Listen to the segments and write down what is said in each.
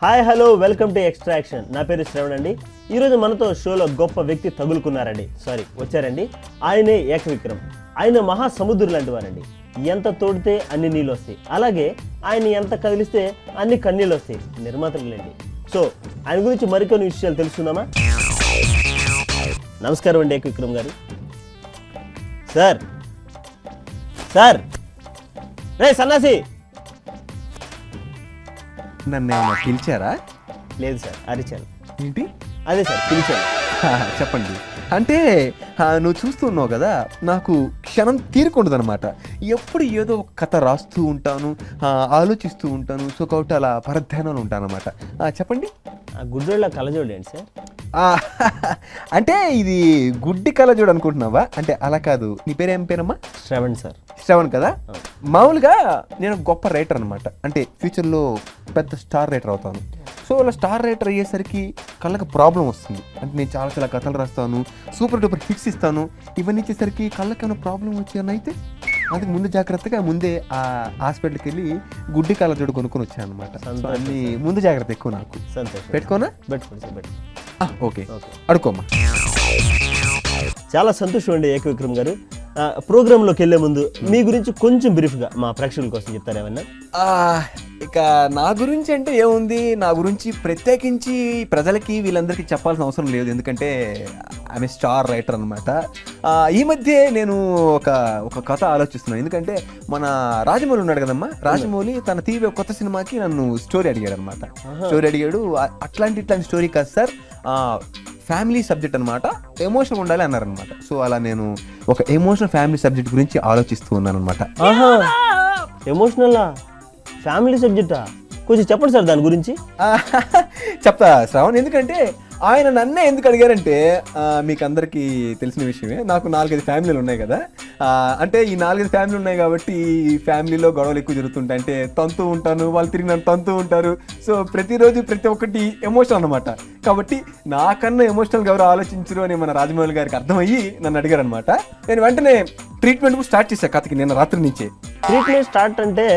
Hi hello welcome to extraction. నా పేరు శ్రవణ్ అండి. ఈరోజు మనతో షోలో గొప్ప వ్యక్తి వచ్చారండి. ఆయనే ఏకవిక్రమ్. ఆయన మహాసముద్రులు లాంటి వారండి. ఎంత తోడితే అన్ని నీళ్ళు వస్తాయి, అలాగే ఆయన ఎంత కదిలిస్తే అన్ని కన్నీళ్ళు వస్తాయి. నిర్మాతలండి. సో ఆయన గురించి మరికొన్ని విషయాలు తెలుసుకుందామా? నమస్కారం అండి ఏకవిక్రమ్ గారు. సార్ సార్ రే సన్నాసి, నన్ను ఏమన్నా పిలిచారా? లేదు సార్, అరిచాను. ఏంటి? అదే సార్ పిలిచాను. చెప్పండి. అంటే నువ్వు చూస్తున్నావు కదా, నాకు క్షణం తీరుకుండదు అనమాట. ఎప్పుడు ఏదో ఒక కథ రాస్తూ ఉంటాను, ఆలోచిస్తూ ఉంటాను. సో కాబట్టి అలా పరధ్యానంలో ఉంటాను అనమాట. చెప్పండి. గుడ్డోళ్ళ కలజోడు ఏంటి సార్? అంటే ఇది గుడ్డి కలజోడు అనుకుంటున్నావా? అంటే అలా కాదు. నీ పేరు ఏం పేరమ్మా? శ్రవణ్ సార్. శ్రవణ్ కదా. మామూలుగా నేను గొప్ప రైటర్ అనమాట. అంటే ఫ్యూచర్లో పెద్ద స్టార్ రైటర్ అవుతాను. సో అలా స్టార్ రైటర్ అయ్యేసరికి కళ్ళకి ప్రాబ్లం వస్తుంది. అంటే నేను చాలా చాలా కథలు రాస్తాను, సూపర్ డూపర్ హిట్స్ ఇస్తాను. ఇవన్నీ ఇచ్చేసరికి కళ్ళకి ఏమైనా ప్రాబ్లం వచ్చాయని అయితే అందుకు ముందు జాగ్రత్తగా ముందే ఆ హాస్పిటల్కి వెళ్ళి గుడ్డి కళ్ళజోడు కొనుక్కొని వచ్చాను అనమాట. అన్ని ముందు జాగ్రత్త ఎక్కువ నాకు. పెట్టుకోనా? పెట్టుకోండి. ఓకే, అడుకోమ్మా. చాలా సంతోషం అండి ఏకవిక్రమ్ గారు. ప్రోగ్రాంలోకి వెళ్ళే ముందు మీ గురించి కొంచెం బ్రీఫ్గా మా ప్రేక్షకుల కోసం చెప్తారా ఏమన్నా? ఇక నా గురించి అంటే ఏముంది, నా గురించి ప్రత్యేకించి ప్రజలకి వీళ్ళందరికీ చెప్పాల్సిన అవసరం లేదు. ఎందుకంటే ఆమె స్టార్ రైటర్ అనమాట. ఈ మధ్య నేను ఒక కథ ఆలోచిస్తున్నాను. ఎందుకంటే మన రాజమౌళి ఉన్నాడు కదమ్మా, రాజమౌళి తన టీవీ కొత్త సినిమాకి నన్ను స్టోరీ అడిగాడు అనమాట. అట్లాంటి స్టోరీ కాదు సార్, ఫ్యామిలీ సబ్జెక్ట్ అనమాట, ఎమోషనల్ ఉండాలి అన్నారనమాట. సో అలా నేను ఒక ఎమోషనల్ ఫ్యామిలీ సబ్జెక్ట్ గురించి ఆలోచిస్తూ ఉన్నాను అనమాట. ఎమోషనల్ ఫ్యామిలీ సబ్జెక్టా? కొంచెం చెప్పండి సార్ దాని గురించి. చెప్తా శ్రావణ్. ఎందుకంటే ఆయన నన్నే ఎందుకు అడిగారంటే, మీకు అందరికీ తెలిసిన విషయమే, నాకు 4-5 ఫ్యామిలీలు ఉన్నాయి కదా. అంటే ఈ 4-5 ఫ్యామిలీలు ఉన్నాయి కాబట్టి ఈ ఫ్యామిలీలో గొడవలు ఎక్కువ జరుగుతుంటాయి. అంటే తంతూ ఉంటాను, వాళ్ళు తిరిగి నన్ను తంతూ ఉంటారు. సో ప్రతిరోజు ప్రతి ఒక్కటి ఎమోషనల్ అనమాట. కాబట్టి నాకన్నా ఎమోషనల్గా ఎవరు ఆలోచించరు అని మన రాజమౌళి గారికి అర్థమయ్యి నన్ను అడిగారు అనమాట. నేను వెంటనే ట్రీట్మెంట్ స్టార్ట్ చేశాను కథకి నిన్న రాత్రి నుంచే. ట్రీట్మెంట్ స్టార్ట్ అంటే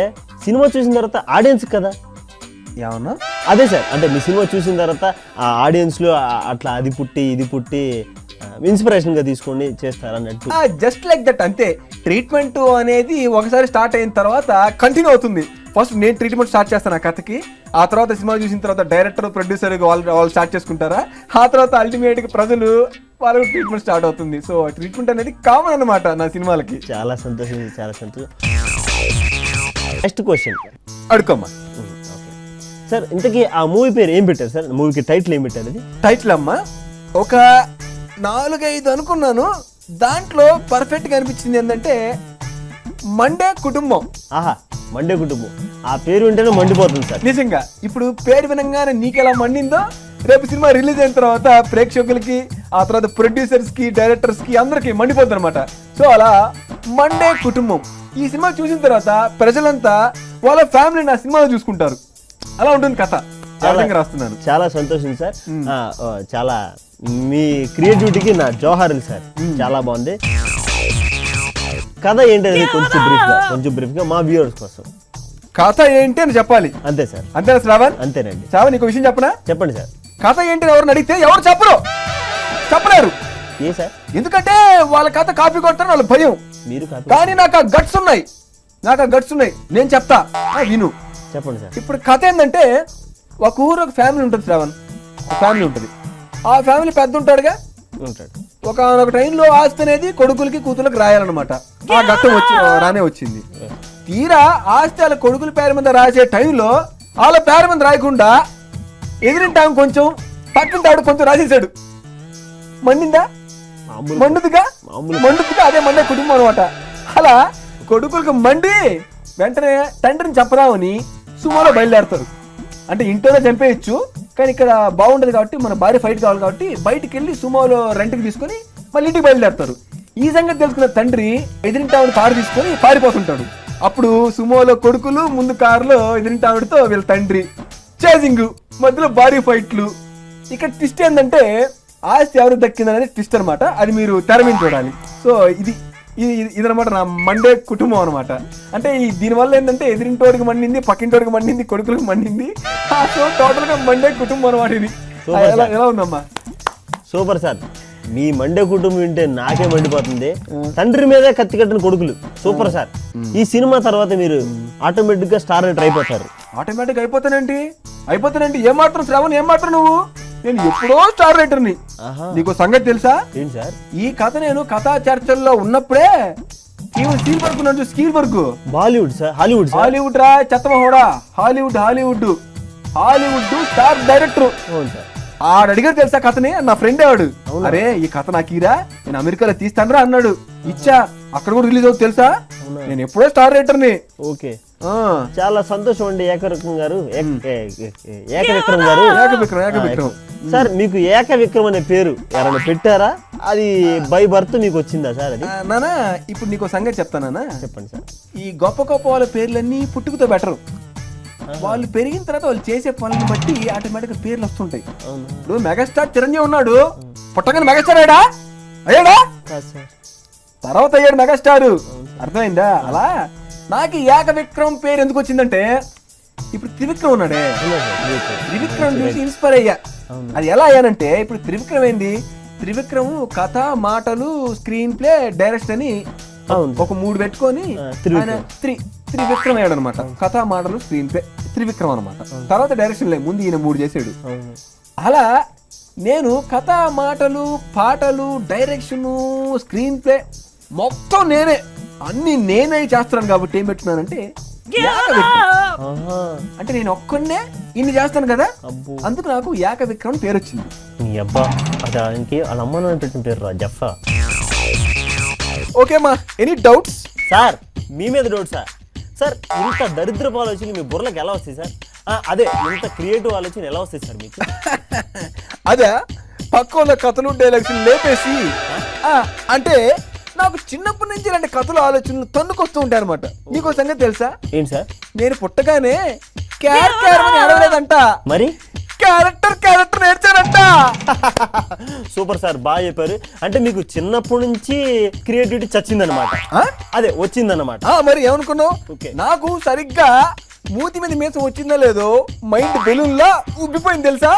సినిమా చూసిన తర్వాత ఆడియన్స్ కదా? ఏమన్నా? అదే సార్, అంటే మీ సినిమా చూసిన తర్వాత ఆ ఆడియన్స్లో అట్లా అది పుట్టి ఇది పుట్టి ఇన్స్పిరేషన్గా తీసుకొని చేస్తారన్నట్టు. జస్ట్ లైక్ దట్, అంతే. ట్రీట్మెంట్ అనేది ఒకసారి స్టార్ట్ అయిన తర్వాత కంటిన్యూ అవుతుంది. ఫస్ట్ నేను ట్రీట్మెంట్ స్టార్ట్ చేస్తాను ఆ కథకి, ఆ తర్వాత సినిమా చూసిన తర్వాత డైరెక్టర్ ప్రొడ్యూసర్ వాళ్ళు స్టార్ట్ చేసుకుంటారా, ఆ తర్వాత అల్టిమేట్గా ప్రజలు వాళ్ళకి ట్రీట్మెంట్ స్టార్ట్ అవుతుంది. సో ట్రీట్మెంట్ అనేది కామన్ అనమాట నా సినిమాలకి. చాలా సంతోషం. Next question అడుకోమ్మా. సార్ ఇంతకీ ఆ మూవీ పేరు ఏం పెట్టారు సార్? మూవీకి టైటిల్ ఏం పెట్టారు? అది టైటిల్ అమ్మా ఒక 4-5 అనుకున్నాను, దాంట్లో పర్ఫెక్ట్గా అనిపించింది ఏంటంటే మండే కుటుంబం. మండే కుటుంబం. ఆ పేరు వింటేనే మండిపోతుంది సార్ నిజంగా. ఇప్పుడు పేరు వినంగానే నీకెలా మండిందో రేపు సినిమా రిలీజ్ అయిన తర్వాత ప్రేక్షకులకి, ఆ తర్వాత ప్రొడ్యూసర్స్కి, డైరెక్టర్స్కి అందరికి మండిపోతుంది అనమాట. సో అలా మండే కుటుంబం. ఈ సినిమా చూసిన తర్వాత ప్రజలంతా వాళ్ళ ఫ్యామిలీని ఆ సినిమాలో చూసుకుంటారు. అలా ఉంటుంది కథ. రాస్తున్నాను. చాలా సంతోషం సార్. చాలా మీ క్రియేటివిటీకి నా జోహార్లు సార్. చాలా బాగుంది. కథ ఏంటది కొంచెం బ్రీఫ్గా మా వ్యూవర్స్ కోసం. కథ ఏంటి అని చెప్పాలి అంతే సార్. అంతేనా శ్రావణ్? అంతేనండి. శ్రావణ్ నీకు విషయం చెప్పనా? చెప్పండి సార్. కథ ఏంటి ఎవరిని అడిగితే ఎవరు చెప్పలేరు. ఏ సార్? ఎందుకంటే వాళ్ళ కథ కాపీ కొడతారు, వాళ్ళ భయం. మీరు కానీ నాకు ఆ గట్స్ ఉన్నాయి, నేను చెప్తా, విను. చెప్పండి సార్. ఇప్పుడు కథ ఏంటంటే, ఒక ఊరు ఒక ఫ్యామిలీ ఉంటుంది శ్రావణ్. ఒక ఫ్యామిలీ ఉంటుంది. ఆ ఫ్యామిలీ పెద్ద ఉంటాడు. ఒక టైంలో ఆస్తి అనేది కొడుకులకి కూతుర్లకు రాయాలన్నమాట. ఆ ఘట్టం రానే వచ్చింది. తీరా ఆస్తి వాళ్ళ కొడుకుల పేరు మీద రాసే టైంలో వాళ్ళ పేరు మీద రాయకుండా ఎదిరింటాం కొంచెం, పక్కింటాడు కొంచెం రాసేసాడు. మండుతుగా అదే మండే కుటుంబం అనమాట. అలా కొడుకులకు మండి వెంటనే తండ్రిని చెప్పదామని సుమోలో బయలుదేరతారు. అంటే ఇంట్లోనే చంపేయచ్చు, కానీ ఇక్కడ బాగుండదు కాబట్టి మన భార్య ఫైట్ కావాలి కాబట్టి బయటికి వెళ్ళి సుమోలో రెంట్కి తీసుకొని మళ్ళీ ఇంటికి బయలుదేరతారు. ఈ సంగతి తెలుసుకున్న తండ్రి ఎదిరింటావిడ కారు తీసుకొని పారిపోతుంటాడు. అప్పుడు సుమోలో కొడుకులు, ముందు కారులో ఎదిరింటావిడతో వీళ్ళ తండ్రి చేజింగ్, మధ్యలో భారీ ఫైట్లు. ఇక్కడ ట్విస్ట్ ఏంటంటే ఆస్తి ఎవరు దక్కిందనేది ట్విస్ట్ అనమాట. అది మీరు తెర మీద చూడాలి. సో ఇది ఇదనమాట నా మండే కుటుంబం అనమాట. అంటే దీనివల్ల ఏంటంటే ఎదిరింటోడికి మండింది, పక్కింటోడికి మండింది, కొడుకులకు మండింది. సో టోటల్ గా మండే కుటుంబం అనమాట ఇది. ఎలా ఉందమ్మా? Super sir. మీ మండే కుటుంబం వింటే నాకే మండిపోతుంది. తండ్రి మీదే కత్తి కట్టిన కొడుకులు. Super sir. ఈ సినిమా తర్వాత మీరు ఆటోమేటిక్ గా స్టార్ రైటర్ అయిపోతారు. ఆటోమేటిక్ అయిపోతానండి. ఏమాత్రం శ్రావణ్, ఏమాత్రం నువ్వు? నేను ఎప్పుడో స్టార్ రైటర్ని. నీకు సంగతి తెలుసా? ఏంటి సార్? ఈ కథ నేను కథా చర్చల్లో ఉన్నప్పుడే స్కీల్ వర్క్ ఉన్నాడు. స్కీల్ వర్క్ బాలీవుడ్ సార్, హాలీవుడ్ రా చెత్తమహోడా. Hollywood star director. అవును సార్. ఆడు అడిగారు తెలుసా కథని? నా ఫ్రెండ్ ఆడు. అరే ఈ కథ నాకు ఇరా, నేను అమెరికాలో తీస్తానరా అన్నాడు. ఇచ్చా, అక్కడ కూడా రిలీజ్ అవుతుంది తెలుసా. నేను ఎప్పుడో స్టార్ రైటర్ని. ఓకే, చాలా సంతోషం అండి ఏకవిక్రమ్ గారు. ఏకవిక్రమ్ సార్, మీకు ఏకవిక్రమ్ అనే పేరు ఎవరైనా పెట్టారా? అది బై బర్త్ మీకు వచ్చిందా సార్? అది నానా ఇప్పుడు నీకు సంగతి చెప్తానా? చెప్పండి సార్. ఈ గొప్ప వాళ్ళ పేర్లన్నీ పుట్టుకతో బెటరు. వాళ్ళు పెరిగిన తర్వాత వాళ్ళు చేసే పనులను బట్టి ఆటోమేటిక్ గా పేర్లు వస్తుంటాయి. ఇప్పుడు మెగాస్టార్ చిరంజీవి ఉన్నాడు, పుట్టగానే మెగాస్టార్ అయ్యాడా? తర్వాత అయ్యాడు మెగాస్టార్. అర్థమైందా? అలా నాకు ఏకవిక్రమ్ పేరు ఎందుకు వచ్చిందంటే, ఇప్పుడు త్రివిక్రమ్ ఉన్నాడే, త్రివిక్రమ్ చూసి ఇన్స్పైర్ అయ్యా. అది ఎలా అయ్యానంటే, ఇప్పుడు త్రివిక్రమ్ ఏంది, త్రివిక్రమ్ కథ, మాటలు, స్క్రీన్ ప్లే, డైరెక్షన్ అని ఒక 3 పెట్టుకొని త్రివిక్రమ్ అయ్యాడు అనమాట. కథ, మాటలు, స్క్రీన్ ప్లే త్రివిక్రమ్ అనమాట. తర్వాత డైరెక్షన్ లే, ముందు ఈయన 3 చేసాడు. అలా నేను కథ, మాటలు, పాటలు, డైరెక్షన్, స్క్రీన్ ప్లే మొత్తం నేనే చేస్తున్నాను. కాబట్టి ఏం పెట్టున్నానంటే అంటే నేను ఒక్కనే ఇన్ని చేస్తాను కదా, అందుకు నాకు ఏకవిక్రమ్ పేరు వచ్చింది. పెట్టిన పేరు జఫా. ఓకే మా, ఎనీ డౌట్స్? సార్ మీ మీద డౌట్ సార్. సార్ ఇంత దరిద్రపు ఆలోచన మీ బుర్రలకు ఎలా వస్తాయి సార్? అదే ఇంత క్రియేటివ్ ఆలోచన ఎలా వస్తాయి సార్ మీకు? అదే పక్క కథలు, డైలాగ్స్ లేపేసి అంటే నాకు చిన్నప్పటి నుంచి ఇలాంటి కథలు, ఆలోచనలు తన్నుకొస్తూ ఉంటాయి అనమాట. నీకు సంగతి తెలుసా? ఏంటి సార్? నేను పుట్టగానే అడగలేదంట, మరి క్యారెక్టర్ నేర్చారంట. సూపర్ సార్, బాగా చెప్పారు. అంటే మీకు చిన్నప్పటి నుంచి క్రియేటివిటీ చచ్చిందనమాట, అదే వచ్చిందన్నమాట. మరి ఏమనుకున్నావు? నాకు సరిగ్గా మూతి మీద మీసం వచ్చిందో లేదో మైండ్ బెలూన్లా ఉబ్బిపోయింది తెలుసా.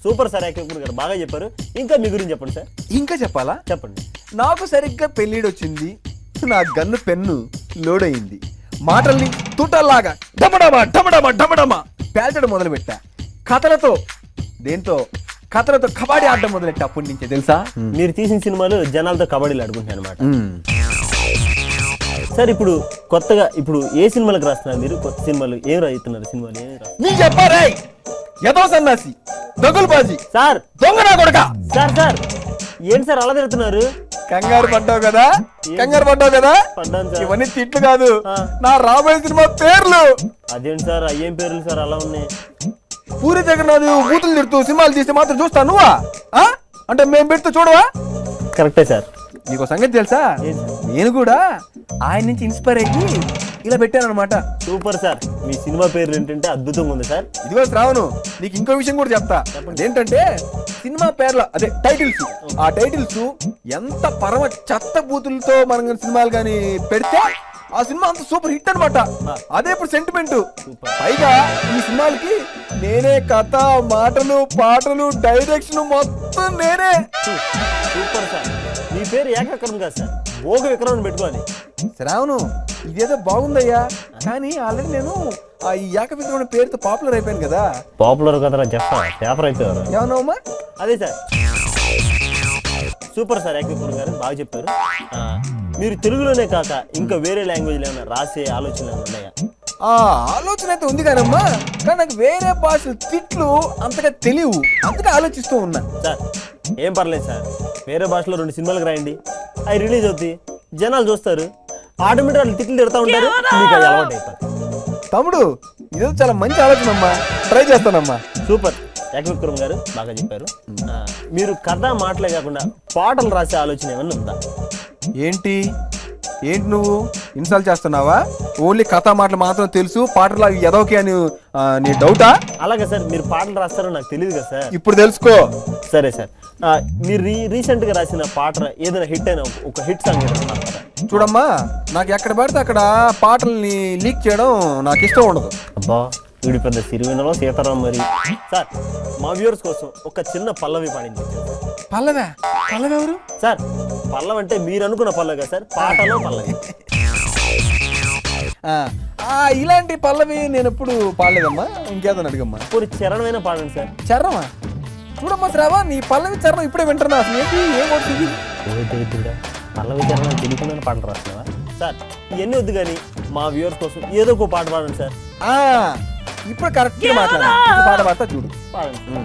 సూపర్ సార్, ఏకవిక్రమ్ గారు బాగా చెప్పారు. ఇంకా మీ గురించి చెప్పండి సార్. ఇంకా చెప్పాలా? చెప్పండి. నాకు సరిగ్గా పెళ్ళిడు వచ్చింది, నా గన్ను పెన్ను లోడ్ అయింది, మాటల్ని తూటల్లాగా డమడమా డమడమా డమడమా పేల్చడం మొదలు పెట్టా. కథలతో కబడ్డీ ఆడడం మొదలెట్టా. అప్పటి నుంచే తెలుసా? మీరు తీసిన సినిమాలు జనాలతో కబడ్డీలు ఆడుకుంటున్నాయి అనమాట. సార్ ఇప్పుడు కొత్తగా ఏ సినిమాలకు రాస్తున్నారు మీరు? కొత్త సినిమాలు ఏం రాస్తున్నారు? సినిమాలు ఏం నీ చెప్పారే? ఏదో సన్నాసి, దొంగలబాజీ, సార్ దొంగనా కొడక. సార్ ఏంటి సార్ అలా తిడుతున్నారు? కంగారు పడ్డావు కదా? పడ్డాను సార్. ఇవన్నీ తిట్లు కాదు, నా రాబోయే సినిమా పేర్లు. అదేంటి సార్, అయ్యేం పేర్లు సార్ అలా ఉన్నాయి? పూరి జగన్నాథ్ బూతులు తిడుతూ సినిమాలు తీస్తే మాత్రం చూస్తా నువ్వా? అంటే మేము పెడుతూ చూడవా? కరెక్టే సార్. నీకు సంగతి తెలుసా? నేను కూడా ఆయన నుంచి ఇన్స్పైర్ అయ్యి ఇలా పెట్టాను అనమాట. సూపర్ సార్, మీ సినిమా పేరు ఏంటంటే అద్భుతంగా ఉంది సార్. ఇదిగో శ్రావణు, నీకు ఇంకో విషయం కూడా చెప్తా. ఏంటంటే సినిమా పేర్ల అదే టైటిల్స్, ఆ టైటిల్స్ ఎంత పరమ చెత్త బూతులతో మనం సినిమాలు కానీ పెడితే ఆ సినిమా అంత సూపర్ హిట్ అనమాట. అదే ఇప్పుడు సెంటిమెంట్. పైగా ఈ సినిమాలకి నేనే కథ, మాటలు, పాటలు, డైరెక్షన్ మొత్తం నేనే. సూపర్ సార్, మీ పేరు ఏకవిక్రమ్ కాదు సార్, భోగ విక్రమ్ పెట్టుకోవాలి. శ్రావణు ఇదేదో బాగుందయ్యా, కానీ ఆల్రెడీ నేను ఈ ఏకవిక్రమ్ పేరుతో పాపులర్ అయిపోయాను కదా. పాపులర్ కదా చెప్పా, పేపర్ అయిపోయారు. ఏమన్నావమ్మా? అదే సార్. సూపర్ సార్, ఏకవిక్రమ్ గారు బాగా చెప్పారు. మీరు తెలుగులోనే కాక ఇంకా వేరే లాంగ్వేజ్లో ఏమైనా రాసే ఆలోచనలు ఉన్నాయా? ఆలోచన అయితే ఉంది కానమ్మా, కానీ నాకు వేరే భాషలు తిట్లు అంతగా తెలియవు, అంతగా ఆలోచిస్తూ ఉన్నా. సార్ ఏం పర్లేదు సార్, వేరే భాషలో 2 సినిమాలకు రాయండి, అవి రిలీజ్ అవుతాయి, జనాలు చూస్తారు, ఆటోమేటిక్ వాళ్ళు తిట్లు తిడతా ఉంటారు, మీకు అది అలవాటు అయిపోతుంది. తమ్ముడు ఇదేదో చాలా మంచి ఆలోచన అమ్మా, ట్రై చేస్తానమ్మా. సూపర్, ఏకవిక్రమ్ గారు బాగా చెప్పారు. మీరు కథ మాటలే కాకుండా పాటలు రాసే ఆలోచన ఏమన్నా ఉందా? ఏంటి నువ్వు ఇన్స్టాల్ చేస్తున్నావా? ఓన్లీ కథా మాటలు మాత్రం తెలుసు, పాటలు ఎదోకే అని నీ డౌటా? అలాగే సార్, మీరు పాటలు రాస్తారో నాకు తెలియదు కదా సార్. ఇప్పుడు తెలుసుకో. సరే సార్, మీరు రీసెంట్గా రాసిన పాట ఏదైనా హిట్ అయిన ఒక హిట్ సాంగ్ ఏదైనా పాడతారా? చూడమ్మా, నాకు ఎక్కడ పడితే అక్కడ పాటల్ని లీక్ చేయడం నాకు ఇష్టం ఉండదు. అబ్బా వీడి పెద్ద సిరివెన్నెలో సీతారాం. మరి సార్ మా వ్యూవర్స్ కోసం ఒక చిన్న పల్లవి పాడింది. పల్లవే? పల్లవి ఎవరు సార్? పల్లవి అంటే మీరు అనుకున్న పల్లవి కదా సార్, పాటలో పల్లవి. ఇలాంటి పల్లవి నేను ఎప్పుడు పాడలేదమ్మా. ఇంకేదో అడిగమ్మా. ఇప్పుడు చరణమైన పాడండి సార్. చరణమా? చూడమ్మా శ్రావా, నీ పల్లవి చరణం ఇప్పుడే వింటున్నా. అసలు ఏంటి ఏమవుతుంది? పల్లవి చరణం తెలియకుండా పాటలు రాస్తున్నావా సార్? ఇవన్నీ వద్దు కానీ మా వ్యూవర్స్ కోసం ఏదో ఒక పాట పాడండి సార్. ఇప్పుడు కరెక్ట్గా మాట్లాడాలి. పాట పాడతా చూడు. పాడండి.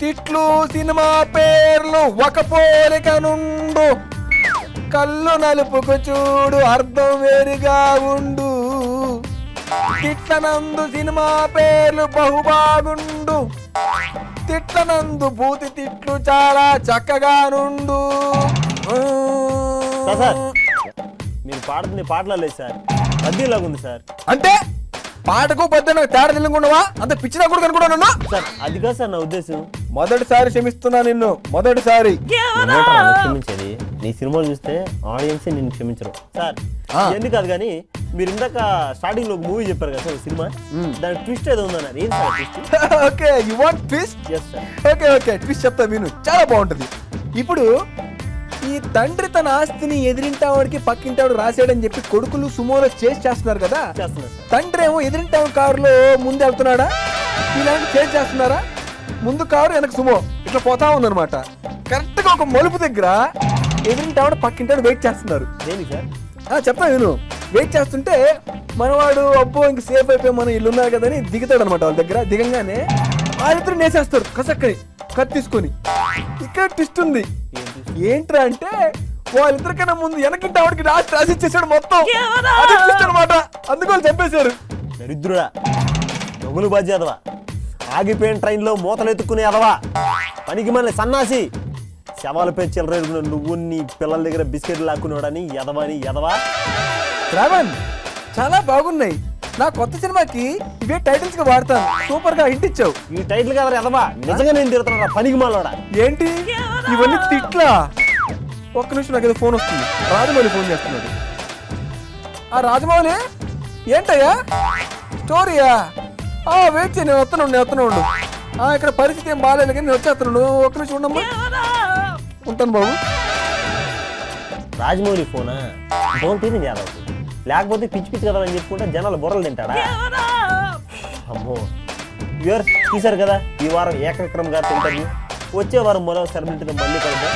తిట్లు సినిమా పేర్లు ఒక పోలిక నుండు, కళ్ళు నలుపుకు చూడు అర్థం వేరుగా ఉండు, తిట్లనందు సినిమా పేర్లు బహుబాగుండు, తిట్లనందు భూతి తిట్లు చాలా చక్కగా నుండు. సార్ మీరు పాడుతున్న పాటలో లేదు సార్, పద్యంలాగా ఉంది సార్. అంటే పాటకు పద్య నాకు తేడా తెలియకుండావా? అంత పిచ్చినా కూడా కనుకున్నాను సార్. అది కాదు సార్ నా ఉద్దేశం. మొదటిసారి క్షమిస్తున్నా నిన్ను, మొదటిసారి. క్షమించేది నీ సినిమాలు చూస్తే ఆడియన్స్ నిన్ను క్షమించరు సార్. ఎందుకు కాదు కానీ మీరు ఇందాక స్టార్టింగ్ లో ఒక మూవీ చెప్పారు కదా సార్, సినిమా దాని ట్విస్ట్ ఏదో ఉందన్నారు. ఏం sir twist? Okay, you want twist? Yes sir. Okay okay, twist చెప్తా విను, చాలా బాగుంటది. ఇప్పుడు ఈ తండ్రి తన ఆస్తిని ఎదిరింటావాడికి పక్కింటావాడు రాశాడని చెప్పి కొడుకులు సుమోలో చేస్తున్నారు కదా. తండ్రి ఏమో ఎదిరింటావు కారులో ముందు వెళ్తున్నాడా, ఇలాంటి చేస్తున్నారా? ముందు కారు వెనక సుమో ఇట్లా పోతా ఉందన్నమాట. కరెక్ట్ గా ఒక మలుపు దగ్గర ఎదిరింటావాడు పక్కింటాడు వెయిట్ చేస్తున్నారు. చెప్తా నేను. వెయిట్ చేస్తుంటే మనవాడు అబ్బో ఇంక సేఫ్ అయిపోయి మనం ఇల్లు ఉన్నారు కదా అని దిగుతాడు అనమాట. వాళ్ళ దగ్గర దిగంగానే వాళ్ళిద్దరు నేసేస్తారు కసక్కని కత్తి తీసుకొని. ఇక్కడ ట్విస్ట్ ఉంది. ఏంట్రా అంటే వాళ్ళిద్దరికన్నా ముందు వెనకింటి ఆవిడకి రాసి ఇచ్చేసాడు మొత్తం. అది ట్విస్ట్ అనమాట. అందుకు వాళ్ళు చంపేశారు. దరిద్రుడా, దొంగలు బాధ్యతవా, ఆగిపోయిన ట్రైన్ లో మూతలు ఎత్తుకునే అదవా, పనికి మన సన్నాసి, శవాలపై చిల్లర నువ్వు నీ పిల్లల దగ్గర బిస్కెట్లు లాక్కునేవాడని ఎదవని ఎదవా. శ్రావణ్, చాలా బాగున్నాయి. నా కొత్త సినిమాకి ఇవే టైటిల్స్ గా వాడతాను. సూపర్ గా హిట్ ఇచ్చావు. ఈ టైటిల్ కదా ఎదవా, నిజంగా నేను తిరుగుతున్నా పనికి మాలోడా. ఏంటి ఇవన్నీ తిట్లా? ఒక్క నిమిషం, నాకు ఏదో ఫోన్ వస్తుంది. రాజమౌళి ఫోన్ చేస్తున్నాడు. రాజమౌళి ఏంటయ్యా స్టోరీయా? వెయిట్ చేయి, నేను వస్తున్నాడు. ఇక్కడ పరిస్థితి ఏం బాగాలేదు కానీ నేను వచ్చేస్తున్నాడు. ఒక్క నిమిషం ఉండమ్మా. ఉంటాను బాబు. రాజమౌళి ఫోనా? ఫోన్ తీరింది యాదవ్, లేకపోతే పిచ్చి పిచ్చి కదా అని చెప్పుకుంటే జనాలు బుర్రలు తింటాడా? అమ్మో, వ్యూవర్స్ చూశారు కదా ఈ వారం ఏకవిక్రమ్ గారితో ఇంటర్వ్యూ. వచ్చే వారం మరో సెలబ్రిటీతో మళ్ళీ కలుద్దాం.